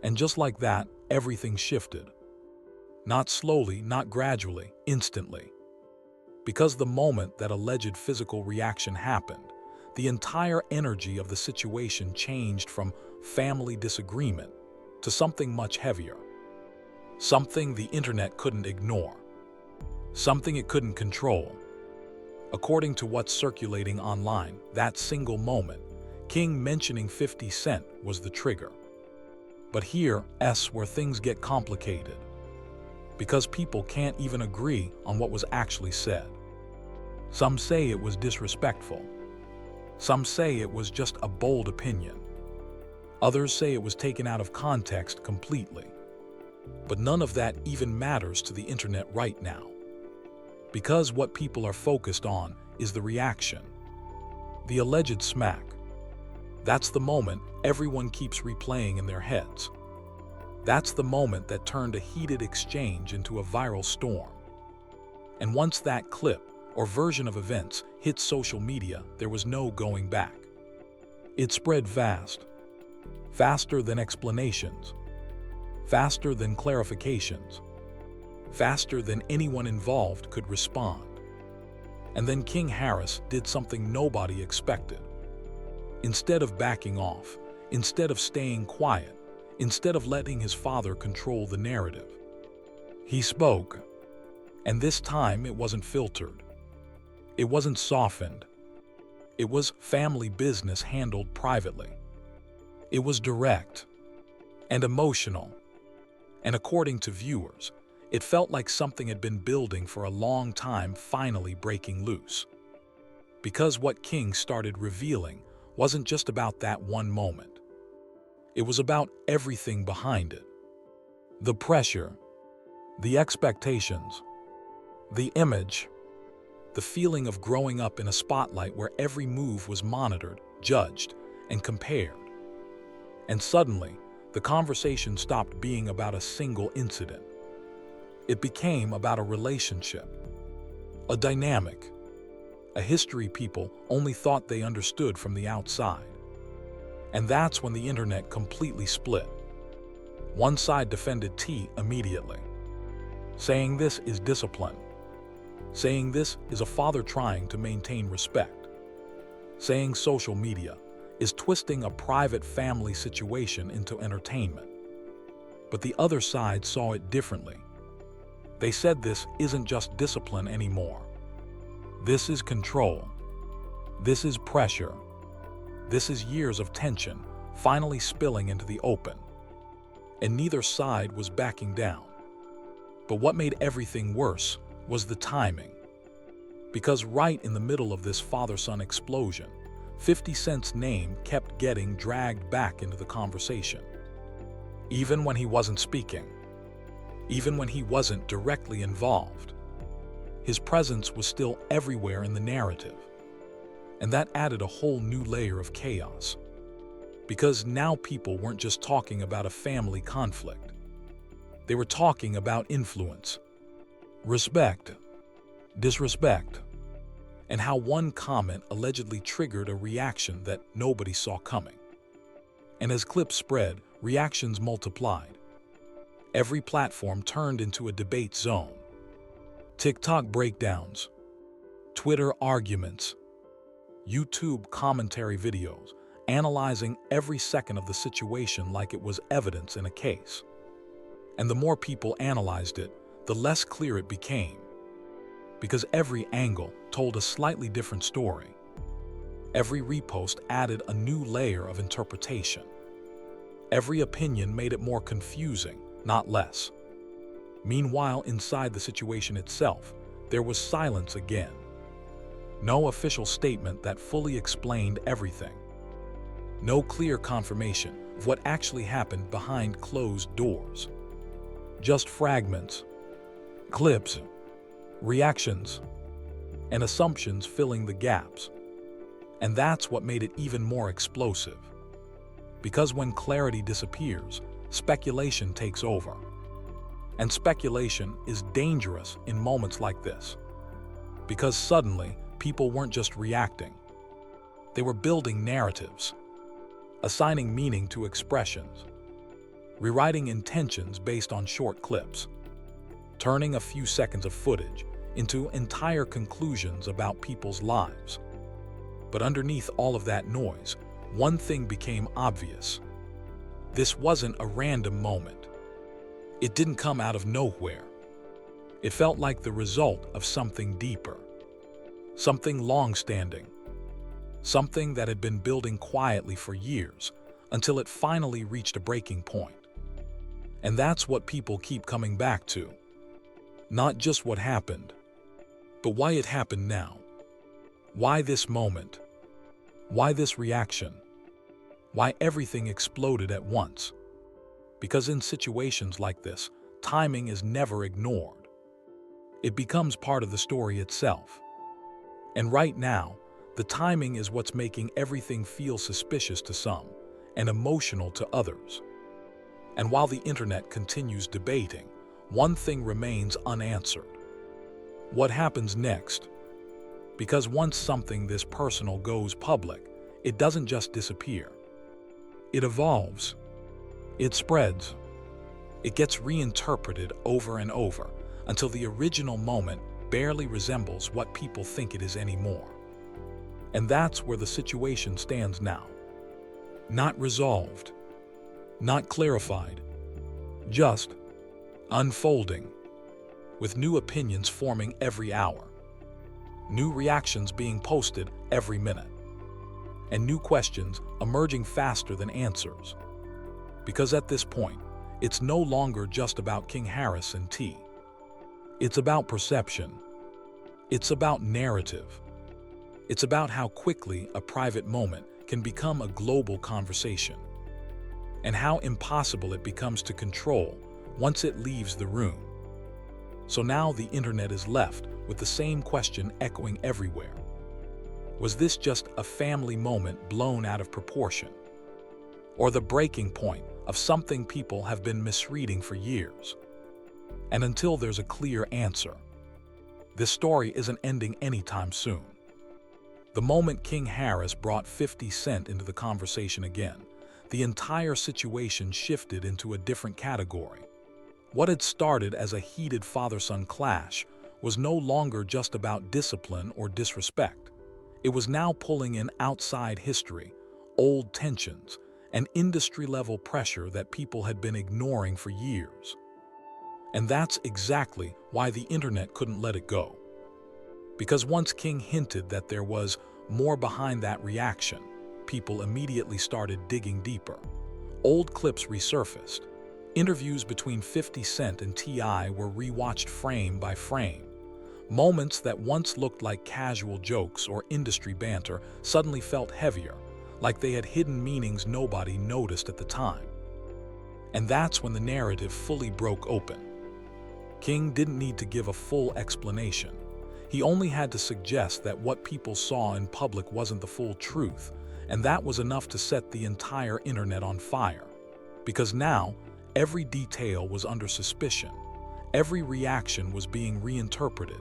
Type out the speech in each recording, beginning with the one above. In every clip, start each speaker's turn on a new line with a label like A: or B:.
A: And just like that, everything shifted. Not slowly, not gradually, instantly. Because the moment that alleged physical reaction happened, the entire energy of the situation changed from family disagreement to something much heavier. Something the internet couldn't ignore. Something it couldn't control. According to what's circulating online, that single moment, King mentioning 50 Cent was the trigger. But here's where things get complicated. Because people can't even agree on what was actually said. Some say it was disrespectful. Some say it was just a bold opinion. Others say it was taken out of context completely. But none of that even matters to the internet right now. Because what people are focused on is the reaction. The alleged smack. That's the moment everyone keeps replaying in their heads. That's the moment that turned a heated exchange into a viral storm. And once that clip or version of events hit social media, there was no going back. It spread fast. Faster than explanations. Faster than clarifications. Faster than anyone involved could respond. And then King Harris did something nobody expected. Instead of backing off, instead of staying quiet, instead of letting his father control the narrative, he spoke. And this time it wasn't filtered. It wasn't softened. It was family business handled privately. It was direct and emotional. And according to viewers, it felt like something had been building for a long time finally breaking loose. Because what King started revealing wasn't just about that one moment. It was about everything behind it. The pressure, the expectations, the image, the feeling of growing up in a spotlight where every move was monitored, judged, and compared. And suddenly, the conversation stopped being about a single incident. It became about a relationship, a dynamic, a history people only thought they understood from the outside. And that's when the internet completely split. One side defended T immediately, saying this is discipline, saying this is a father trying to maintain respect, saying social media is twisting a private family situation into entertainment. But the other side saw it differently. They said this isn't just discipline anymore. This is control. This is pressure. This is years of tension finally spilling into the open. And neither side was backing down. But what made everything worse was the timing. Because right in the middle of this father-son explosion, 50 Cent's name kept getting dragged back into the conversation. Even when he wasn't speaking. Even when he wasn't directly involved. His presence was still everywhere in the narrative. And that added a whole new layer of chaos. Because now people weren't just talking about a family conflict. They were talking about influence, respect, disrespect, and how one comment allegedly triggered a reaction that nobody saw coming. And as clips spread, reactions multiplied. Every platform turned into a debate zone. TikTok breakdowns, Twitter arguments, YouTube commentary videos, analyzing every second of the situation like it was evidence in a case. And the more people analyzed it, the less clear it became. Because every angle told a slightly different story. Every repost added a new layer of interpretation. Every opinion made it more confusing, not less. Meanwhile, inside the situation itself, there was silence again. No official statement that fully explained everything. No clear confirmation of what actually happened behind closed doors. Just fragments, clips, reactions, and assumptions filling the gaps. And that's what made it even more explosive. Because when clarity disappears, speculation takes over. And speculation is dangerous in moments like this. Because suddenly, people weren't just reacting. They were building narratives, assigning meaning to expressions, rewriting intentions based on short clips, turning a few seconds of footage into entire conclusions about people's lives. But underneath all of that noise, one thing became obvious. This wasn't a random moment. It didn't come out of nowhere. It felt like the result of something deeper, something long-standing, something that had been building quietly for years until it finally reached a breaking point. And that's what people keep coming back to. Not just what happened, but why it happened now. Why this moment? Why this reaction? Why everything exploded at once? Because in situations like this, timing is never ignored. It becomes part of the story itself. And right now, the timing is what's making everything feel suspicious to some and emotional to others. And while the internet continues debating, one thing remains unanswered. What happens next? Because once something this personal goes public, it doesn't just disappear. It evolves. It spreads. It gets reinterpreted over and over until the original moment barely resembles what people think it is anymore. And that's where the situation stands now. Not resolved, not clarified, just unfolding, with new opinions forming every hour, new reactions being posted every minute, and new questions emerging faster than answers. Because at this point, it's no longer just about King Harris and tea. It's about perception. It's about narrative. It's about how quickly a private moment can become a global conversation, and how impossible it becomes to control once it leaves the room. So now the internet is left with the same question echoing everywhere. Was this just a family moment blown out of proportion? Or the breaking point of something people have been misreading for years? And until there's a clear answer, this story isn't ending anytime soon. The moment King Harris brought 50 Cent into the conversation again, the entire situation shifted into a different category. What had started as a heated father-son clash was no longer just about discipline or disrespect. It was now pulling in outside history, old tensions, and industry-level pressure that people had been ignoring for years. And that's exactly why the internet couldn't let it go. Because once King hinted that there was more behind that reaction, people immediately started digging deeper. Old clips resurfaced. Interviews between 50 Cent and T.I. were rewatched frame by frame. Moments that once looked like casual jokes or industry banter suddenly felt heavier, like they had hidden meanings nobody noticed at the time. And that's when the narrative fully broke open. King didn't need to give a full explanation. He only had to suggest that what people saw in public wasn't the full truth, and that was enough to set the entire internet on fire. Because now, every detail was under suspicion. Every reaction was being reinterpreted.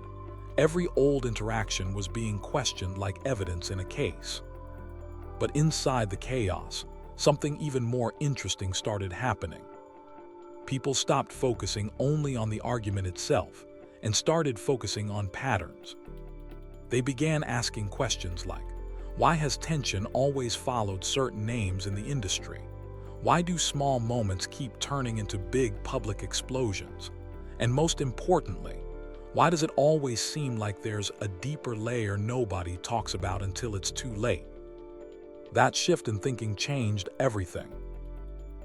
A: Every old interaction was being questioned like evidence in a case. But inside the chaos, something even more interesting started happening. People stopped focusing only on the argument itself and started focusing on patterns. They began asking questions like, why has tension always followed certain names in the industry? Why do small moments keep turning into big public explosions? And most importantly, why does it always seem like there's a deeper layer nobody talks about until it's too late? That shift in thinking changed everything.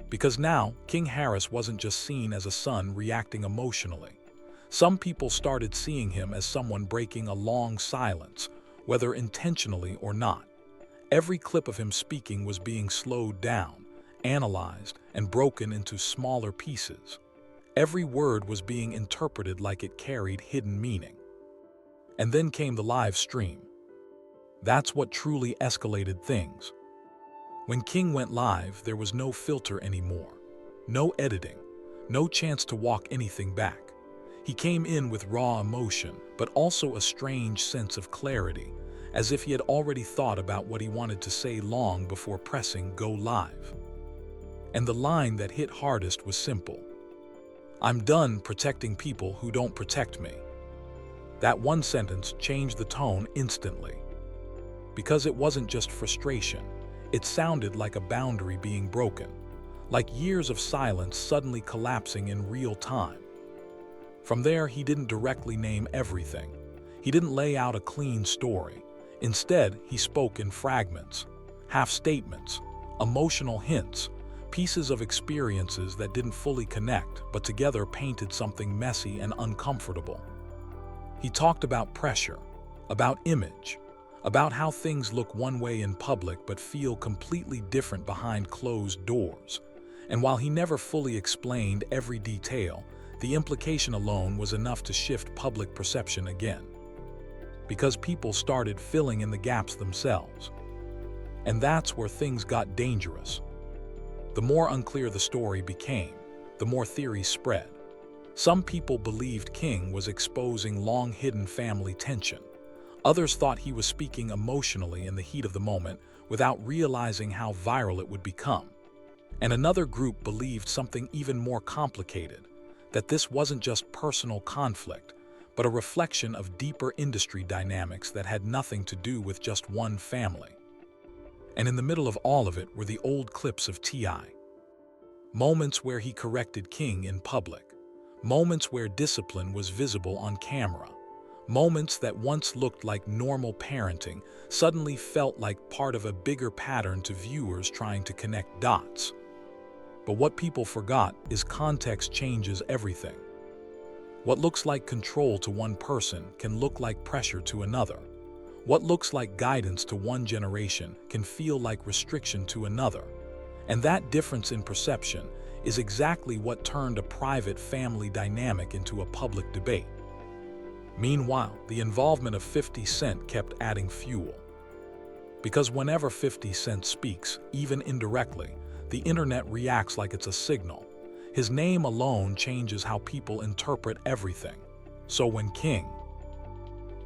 A: Because now, King Harris wasn't just seen as a son reacting emotionally. Some people started seeing him as someone breaking a long silence, whether intentionally or not. Every clip of him speaking was being slowed down, analyzed, and broken into smaller pieces. Every word was being interpreted like it carried hidden meaning. And then came the live stream. That's what truly escalated things. When King went live, there was no filter anymore, no editing, no chance to walk anything back. He came in with raw emotion, but also a strange sense of clarity, as if he had already thought about what he wanted to say long before pressing go live. And the line that hit hardest was simple: "I'm done protecting people who don't protect me." That one sentence changed the tone instantly. Because it wasn't just frustration, it sounded like a boundary being broken, like years of silence suddenly collapsing in real time. From there, he didn't directly name everything. He didn't lay out a clean story. Instead, he spoke in fragments, half-statements, emotional hints, pieces of experiences that didn't fully connect, but together painted something messy and uncomfortable. He talked about pressure, about image, about how things look one way in public but feel completely different behind closed doors. And while he never fully explained every detail, the implication alone was enough to shift public perception again. Because people started filling in the gaps themselves. And that's where things got dangerous. The more unclear the story became, the more theories spread. Some people believed King was exposing long-hidden family tension. Others thought he was speaking emotionally in the heat of the moment without realizing how viral it would become. And another group believed something even more complicated, that this wasn't just personal conflict, but a reflection of deeper industry dynamics that had nothing to do with just one family. And in the middle of all of it were the old clips of T.I. Moments where he corrected King in public. Moments where discipline was visible on camera. Moments that once looked like normal parenting suddenly felt like part of a bigger pattern to viewers trying to connect dots. But what people forgot is context changes everything. What looks like control to one person can look like pressure to another. What looks like guidance to one generation can feel like restriction to another. And that difference in perception is exactly what turned a private family dynamic into a public debate. Meanwhile, the involvement of 50 Cent kept adding fuel. Because whenever 50 Cent speaks, even indirectly, the internet reacts like it's a signal. His name alone changes how people interpret everything. So when King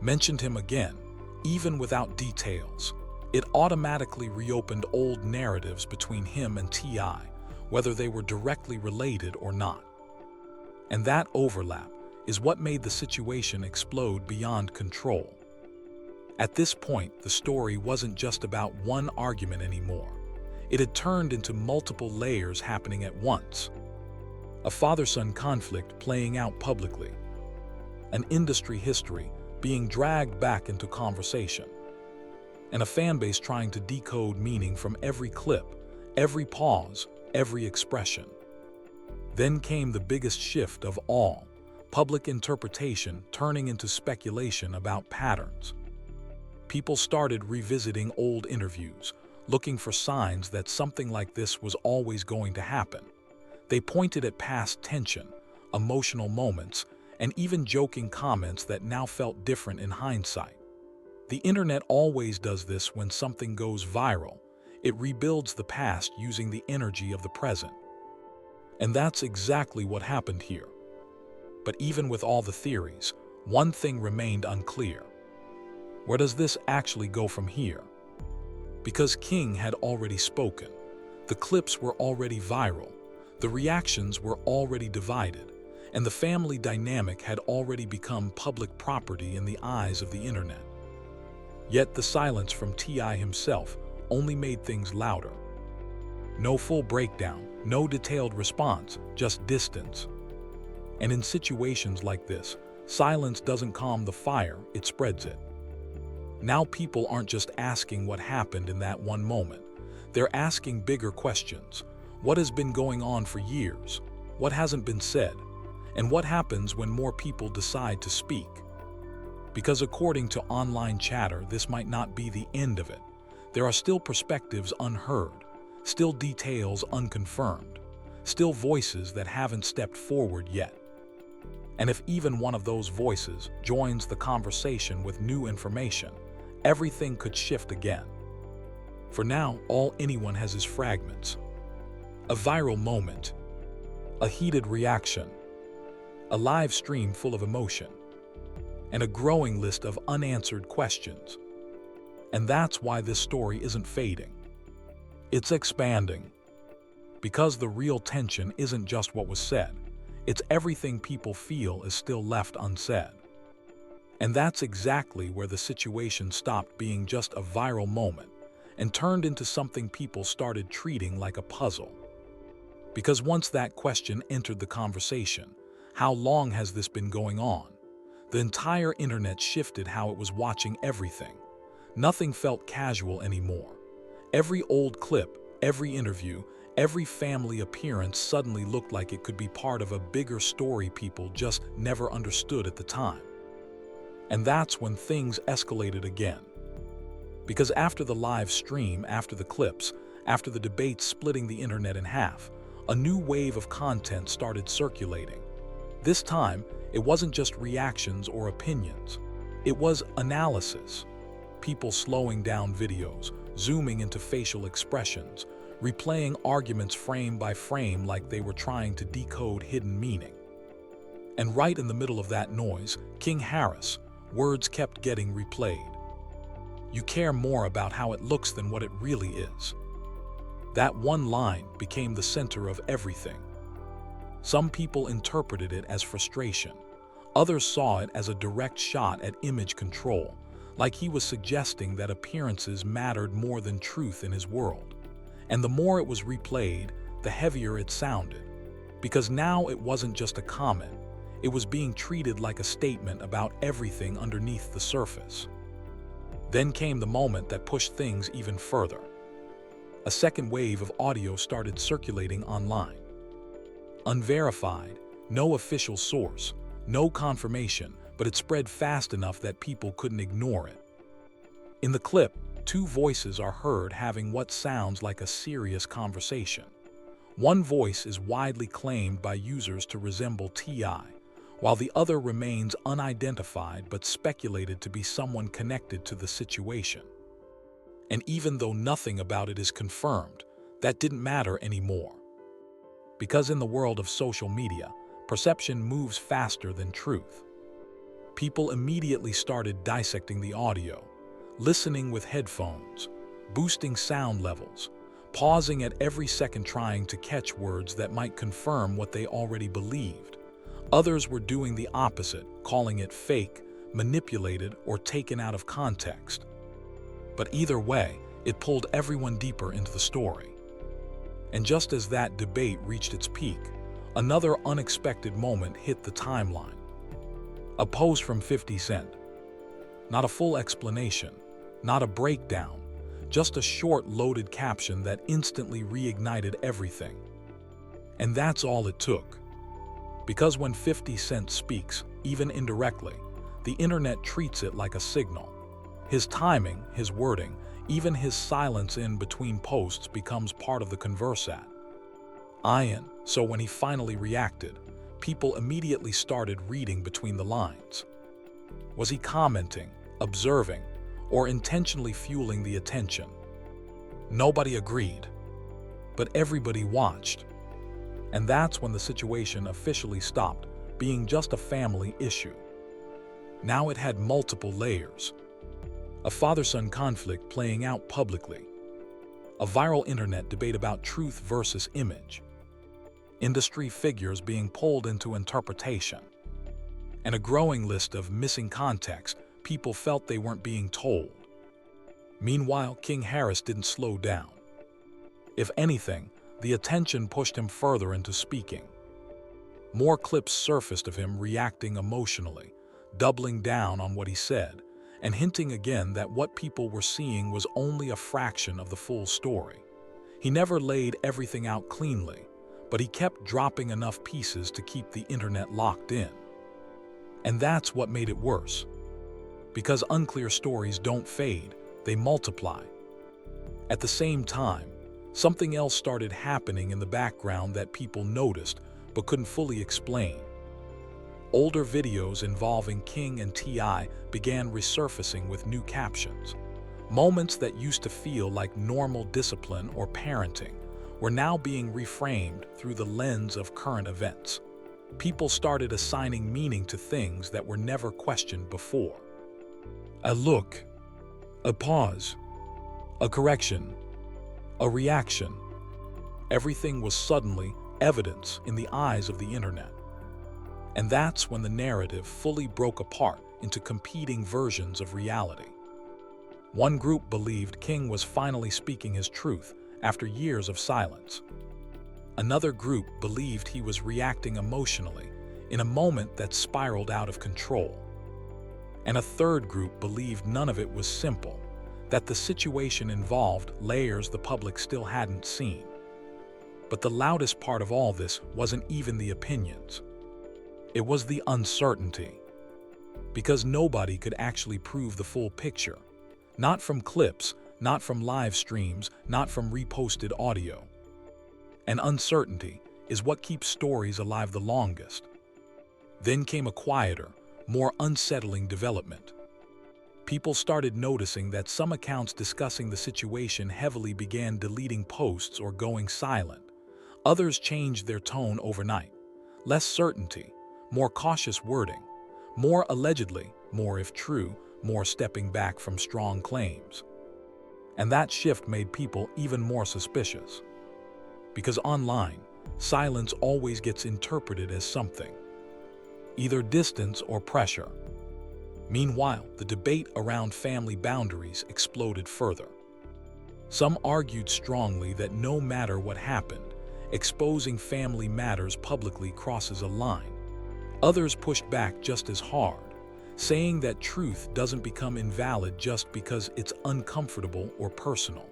A: mentioned him again, even without details, it automatically reopened old narratives between him and T.I., whether they were directly related or not. And that overlap is what made the situation explode beyond control. At this point, the story wasn't just about one argument anymore. It had turned into multiple layers happening at once. A father-son conflict playing out publicly. An industry history being dragged back into conversation. And a fanbase trying to decode meaning from every clip, every pause, every expression. Then came the biggest shift of all, public interpretation turning into speculation about patterns. People started revisiting old interviews, looking for signs that something like this was always going to happen. They pointed at past tension, emotional moments, and even joking comments that now felt different in hindsight. The internet always does this when something goes viral. It rebuilds the past using the energy of the present. And that's exactly what happened here. But even with all the theories, one thing remained unclear. Where does this actually go from here? Because King had already spoken. The clips were already viral. The reactions were already divided. And the family dynamic had already become public property in the eyes of the internet. Yet the silence from T.I. himself only made things louder. No full breakdown, no detailed response, just distance. And in situations like this, silence doesn't calm the fire, it spreads it. Now people aren't just asking what happened in that one moment. They're asking bigger questions. What has been going on for years? What hasn't been said? And what happens when more people decide to speak? Because according to online chatter, this might not be the end of it. There are still perspectives unheard, still details unconfirmed, still voices that haven't stepped forward yet. And if even one of those voices joins the conversation with new information, everything could shift again. For now, all anyone has is fragments. A viral moment, a heated reaction, a live stream full of emotion, and a growing list of unanswered questions. And that's why this story isn't fading. It's expanding. Because the real tension isn't just what was said, it's everything people feel is still left unsaid. And that's exactly where the situation stopped being just a viral moment and turned into something people started treating like a puzzle. Because once that question entered the conversation, how long has this been going on? The entire internet shifted how it was watching everything. Nothing felt casual anymore. Every old clip, every interview, every family appearance suddenly looked like it could be part of a bigger story people just never understood at the time. And that's when things escalated again. Because after the live stream, after the clips, after the debate splitting the internet in half, a new wave of content started circulating. This time, it wasn't just reactions or opinions. It was analysis. People slowing down videos, zooming into facial expressions, replaying arguments frame by frame like they were trying to decode hidden meaning. And right in the middle of that noise, King Harris, words kept getting replayed. You care more about how it looks than what it really is. That one line became the center of everything. Some people interpreted it as frustration. Others saw it as a direct shot at image control, like he was suggesting that appearances mattered more than truth in his world. And the more it was replayed, the heavier it sounded. Because now it wasn't just a comment, it was being treated like a statement about everything underneath the surface. Then came the moment that pushed things even further. A second wave of audio started circulating online. Unverified, no official source, no confirmation, but it spread fast enough that people couldn't ignore it. In the clip, two voices are heard having what sounds like a serious conversation. One voice is widely claimed by users to resemble T.I., while the other remains unidentified but speculated to be someone connected to the situation. And even though nothing about it is confirmed, that didn't matter anymore. Because in the world of social media, perception moves faster than truth. People immediately started dissecting the audio, listening with headphones, boosting sound levels, pausing at every second trying to catch words that might confirm what they already believed. Others were doing the opposite, calling it fake, manipulated, or taken out of context. But either way, it pulled everyone deeper into the story. And just as that debate reached its peak, another unexpected moment hit the timeline. A post from 50 Cent. Not a full explanation, not a breakdown, just a short loaded caption that instantly reignited everything. And that's all it took. Because when 50 Cent speaks, even indirectly, the internet treats it like a signal. His timing, his wording, even his silence in between posts becomes part of the conversat. So when he finally reacted, people immediately started reading between the lines. Was he commenting, observing, or intentionally fueling the attention? Nobody agreed, but everybody watched. And that's when the situation officially stopped being just a family issue. Now it had multiple layers. A father-son conflict playing out publicly. A viral internet debate about truth versus image. Industry figures being pulled into interpretation. And a growing list of missing context people felt they weren't being told. Meanwhile, King Harris didn't slow down. If anything, the attention pushed him further into speaking. More clips surfaced of him reacting emotionally, doubling down on what he said, and hinting again that what people were seeing was only a fraction of the full story. He never laid everything out cleanly, but he kept dropping enough pieces to keep the internet locked in. And that's what made it worse. Because unclear stories don't fade, they multiply. At the same time, something else started happening in the background that people noticed but couldn't fully explain. Older videos involving King and T.I. began resurfacing with new captions. Moments that used to feel like normal discipline or parenting were now being reframed through the lens of current events. People started assigning meaning to things that were never questioned before. A look, a pause, a correction, a reaction. Everything was suddenly evidence in the eyes of the internet. And that's when the narrative fully broke apart into competing versions of reality. One group believed King was finally speaking his truth after years of silence. Another group believed he was reacting emotionally in a moment that spiraled out of control. And a third group believed none of it was simple, that the situation involved layers the public still hadn't seen. But the loudest part of all this wasn't even the opinions. It was the uncertainty. Because nobody could actually prove the full picture. Not from clips, not from live streams, not from reposted audio. And uncertainty is what keeps stories alive the longest. Then came a quieter, more unsettling development. People started noticing that some accounts discussing the situation heavily began deleting posts or going silent. Others changed their tone overnight. Less certainty, more cautious wording, more allegedly, more if true, more stepping back from strong claims. And that shift made people even more suspicious. Because online, silence always gets interpreted as something. Either distance or pressure. Meanwhile, the debate around family boundaries exploded further. Some argued strongly that no matter what happened, exposing family matters publicly crosses a line. Others pushed back just as hard, saying that truth doesn't become invalid just because it's uncomfortable or personal.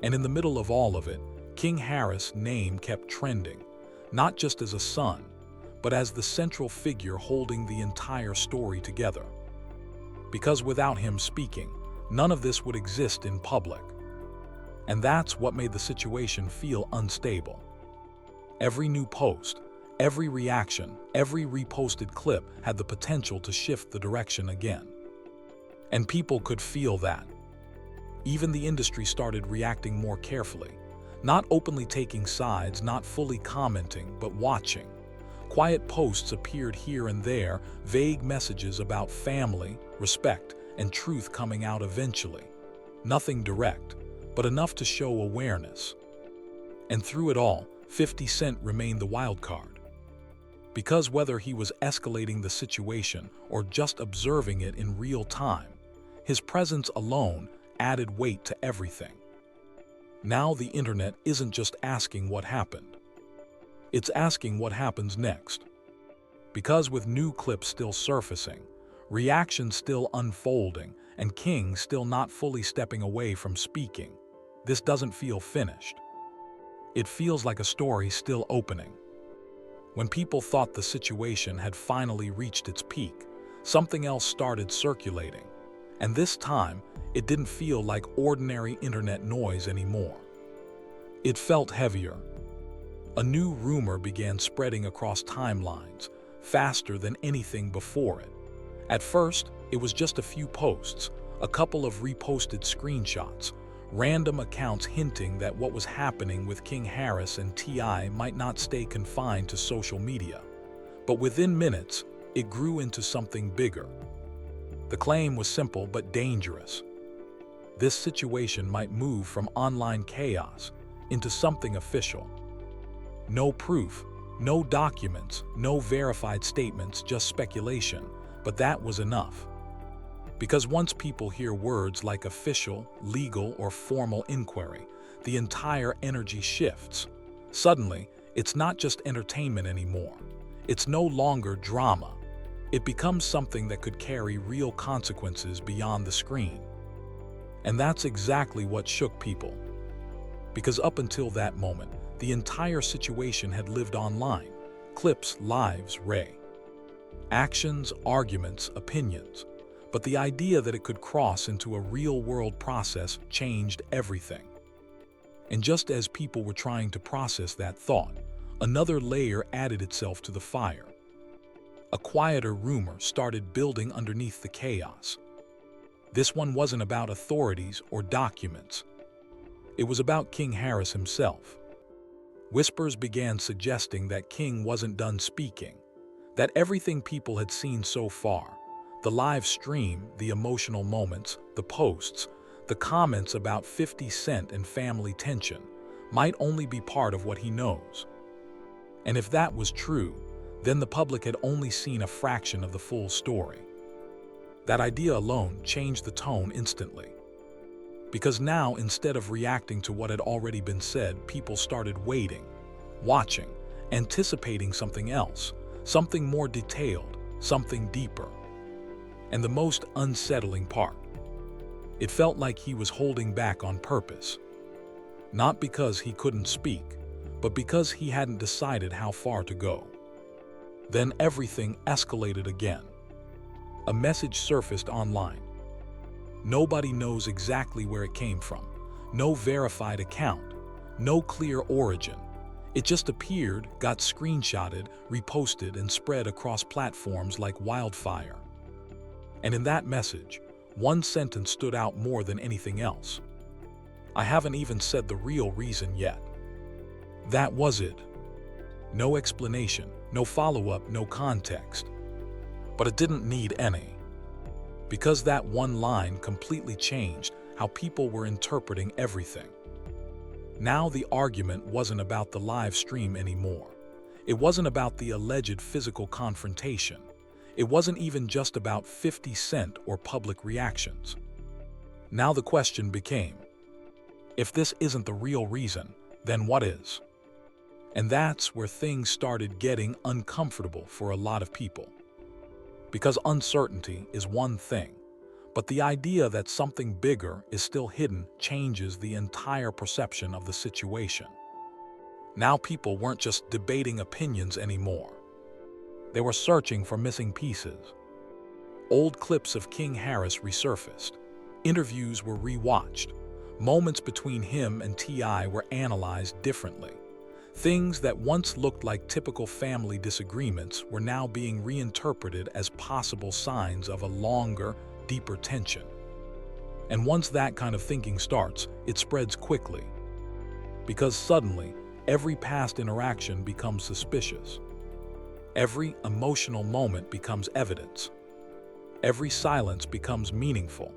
A: And in the middle of all of it, King Harris' name kept trending, not just as a son, but as the central figure holding the entire story together. Because without him speaking, none of this would exist in public. And that's what made the situation feel unstable. Every new post, every reaction, every reposted clip had the potential to shift the direction again. And people could feel that. Even the industry started reacting more carefully, not openly taking sides, not fully commenting, but watching. Quiet posts appeared here and there, vague messages about family, respect, and truth coming out eventually. Nothing direct, but enough to show awareness. And through it all, 50 Cent remained the wild card. Because whether he was escalating the situation or just observing it in real time, his presence alone added weight to everything. Now the internet isn't just asking what happened. It's asking what happens next. Because with new clips still surfacing, reactions still unfolding, and King still not fully stepping away from speaking, this doesn't feel finished. It feels like a story still opening. When people thought the situation had finally reached its peak, something else started circulating. And this time, it didn't feel like ordinary internet noise anymore. It felt heavier. A new rumor began spreading across timelines, faster than anything before it. At first, it was just a few posts, a couple of reposted screenshots, random accounts hinting that what was happening with King Harris and T.I. might not stay confined to social media. But within minutes, it grew into something bigger. The claim was simple but dangerous. This situation might move from online chaos into something official. No proof, no documents, no verified statements, just speculation, but that was enough. Because once people hear words like official, legal, or formal inquiry, the entire energy shifts. Suddenly, it's not just entertainment anymore. It's no longer drama. It becomes something that could carry real consequences beyond the screen. And that's exactly what shook people. Because up until that moment, the entire situation had lived online. Clips, lives, actions, arguments, opinions. But the idea that it could cross into a real-world process changed everything. And just as people were trying to process that thought, another layer added itself to the fire. A quieter rumor started building underneath the chaos. This one wasn't about authorities or documents. It was about King Harris himself. Whispers began suggesting that King wasn't done speaking, that everything people had seen so far, the live stream, the emotional moments, the posts, the comments about 50 Cent and family tension, might only be part of what he knows. And if that was true, then the public had only seen a fraction of the full story. That idea alone changed the tone instantly. Because now, instead of reacting to what had already been said, people started waiting, watching, anticipating something else, something more detailed, something deeper. And the most unsettling part, it felt like he was holding back on purpose. Not because he couldn't speak, but because he hadn't decided how far to go. Then everything escalated again. A message surfaced online. Nobody knows exactly where it came from. No verified account. No clear origin. It just appeared, got screenshotted, reposted, and spread across platforms like wildfire. And in that message, one sentence stood out more than anything else. I haven't even said the real reason yet. That was it. No explanation, no follow-up, no context. But it didn't need any. Because that one line completely changed how people were interpreting everything. Now the argument wasn't about the live stream anymore. It wasn't about the alleged physical confrontation. It wasn't even just about 50 Cent or public reactions. Now the question became, if this isn't the real reason, then what is? And that's where things started getting uncomfortable for a lot of people. Because uncertainty is one thing, but the idea that something bigger is still hidden changes the entire perception of the situation. Now people weren't just debating opinions anymore. They were searching for missing pieces. Old clips of King Harris resurfaced. Interviews were rewatched. Moments between him and T.I. were analyzed differently. Things that once looked like typical family disagreements were now being reinterpreted as possible signs of a longer, deeper tension. And once that kind of thinking starts, it spreads quickly. Because suddenly, every past interaction becomes suspicious. Every emotional moment becomes evidence. Every silence becomes meaningful.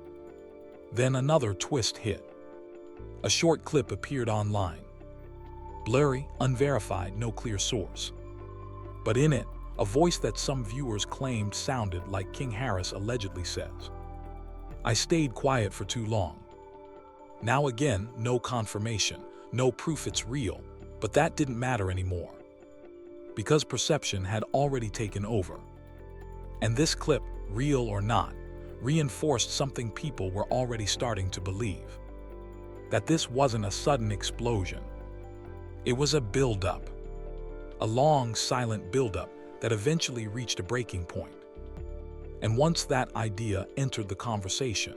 A: Then another twist hit. A short clip appeared online. Blurry, unverified, no clear source. But in it, a voice that some viewers claimed sounded like King Harris allegedly says, "I stayed quiet for too long." Now again, no confirmation, no proof it's real, but that didn't matter anymore. Because perception had already taken over. And this clip, real or not, reinforced something people were already starting to believe. That this wasn't a sudden explosion. It was a build-up. A long, silent build-up that eventually reached a breaking point. And once that idea entered the conversation,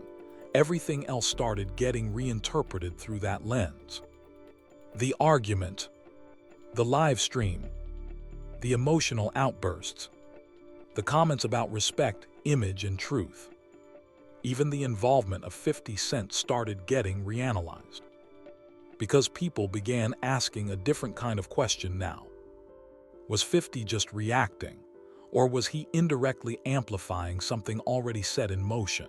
A: everything else started getting reinterpreted through that lens. The argument, the live stream, the emotional outbursts, the comments about respect, image, and truth. Even the involvement of 50 Cent started getting reanalyzed. Because people began asking a different kind of question now. Was 50 just reacting, or was he indirectly amplifying something already set in motion?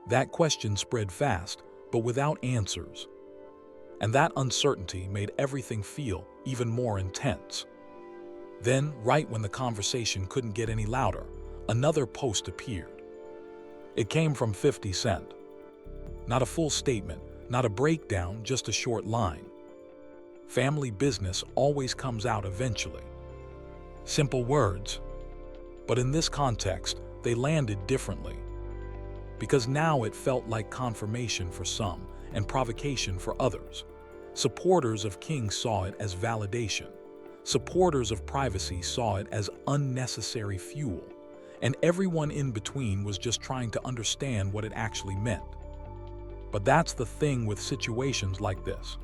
A: That question spread fast, but without answers. And that uncertainty made everything feel even more intense. Then, right when the conversation couldn't get any louder, another post appeared. It came from 50 Cent. Not a full statement, not a breakdown, just a short line. Family business always comes out eventually. Simple words. But in this context, they landed differently. Because now it felt like confirmation for some and provocation for others. Supporters of King saw it as validation. Supporters of privacy saw it as unnecessary fuel. And everyone in between was just trying to understand what it actually meant. But that's the thing with situations like this.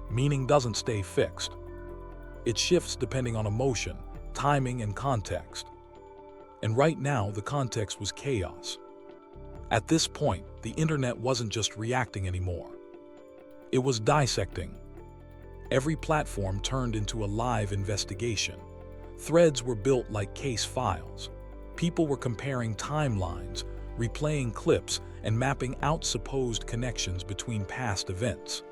A: Meaning doesn't stay fixed. It shifts depending on emotion, timing, and context. And right now, the context was chaos. At this point, the internet wasn't just reacting anymore. It was dissecting. Every platform turned into a live investigation. Threads were built like case files. People were comparing timelines, replaying clips, and mapping out supposed connections between past events.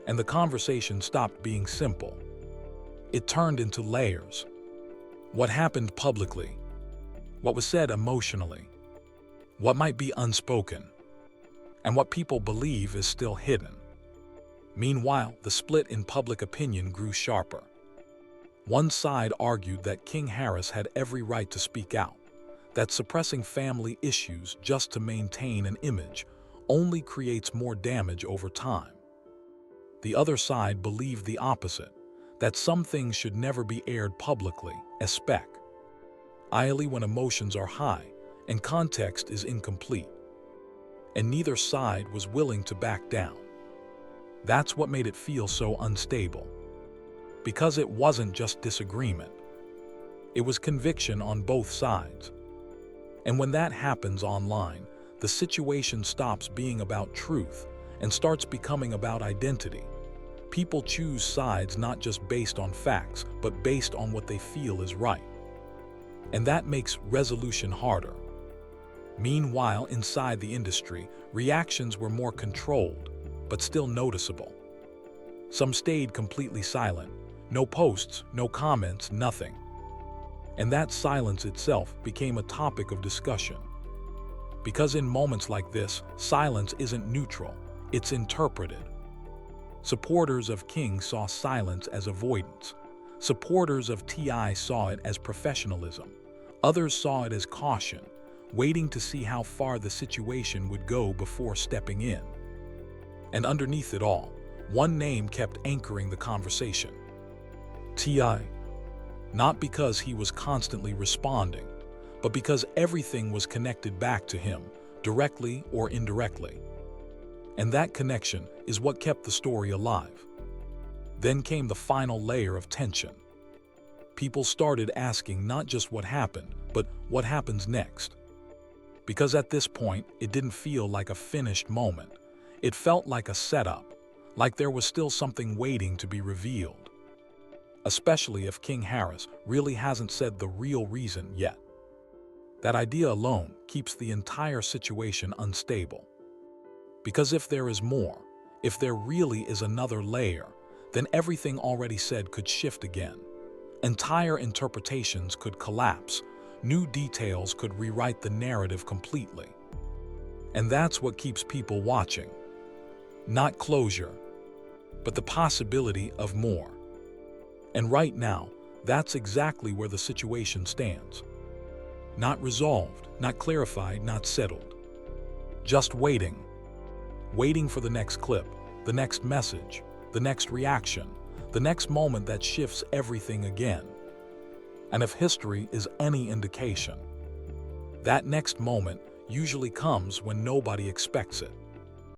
A: and the conversation stopped being simple. It turned into layers. What happened publicly? What was said emotionally? What might be unspoken? And what people believe is still hidden. Meanwhile, the split in public opinion grew sharper. One side argued that King Harris had every right to speak out, that suppressing family issues just to maintain an image only creates more damage over time. The other side believed the opposite, that some things should never be aired publicly, especially when emotions are high and context is incomplete. And neither side was willing to back down. That's what made it feel so unstable. Because it wasn't just disagreement. It was conviction on both sides. And when that happens online, the situation stops being about truth and starts becoming about identity. People choose sides not just based on facts, but based on what they feel is right. And that makes resolution harder. Meanwhile, inside the industry, reactions were more controlled, but still noticeable. Some stayed completely silent. No posts, no comments, nothing. And that silence itself became a topic of discussion. Because in moments like this, silence isn't neutral, it's interpreted. Supporters of King saw silence as avoidance. Supporters of T.I. saw it as professionalism. Others saw it as caution, waiting to see how far the situation would go before stepping in. And underneath it all, one name kept anchoring the conversation. T.I. Not because he was constantly responding, but because everything was connected back to him, directly or indirectly. And that connection is what kept the story alive. Then came the final layer of tension. People started asking not just what happened, but what happens next. Because at this point, it didn't feel like a finished moment. It felt like a setup, like there was still something waiting to be revealed. Especially if King Harris really hasn't said the real reason yet. That idea alone keeps the entire situation unstable. Because if there is more, if there really is another layer, then everything already said could shift again. Entire interpretations could collapse. New details could rewrite the narrative completely. And that's what keeps people watching. Not closure, but the possibility of more. And right now, that's exactly where the situation stands. Not resolved, not clarified, not settled. Just waiting. Waiting for the next clip, the next message, the next reaction, the next moment that shifts everything again. And if history is any indication, that next moment usually comes when nobody expects it.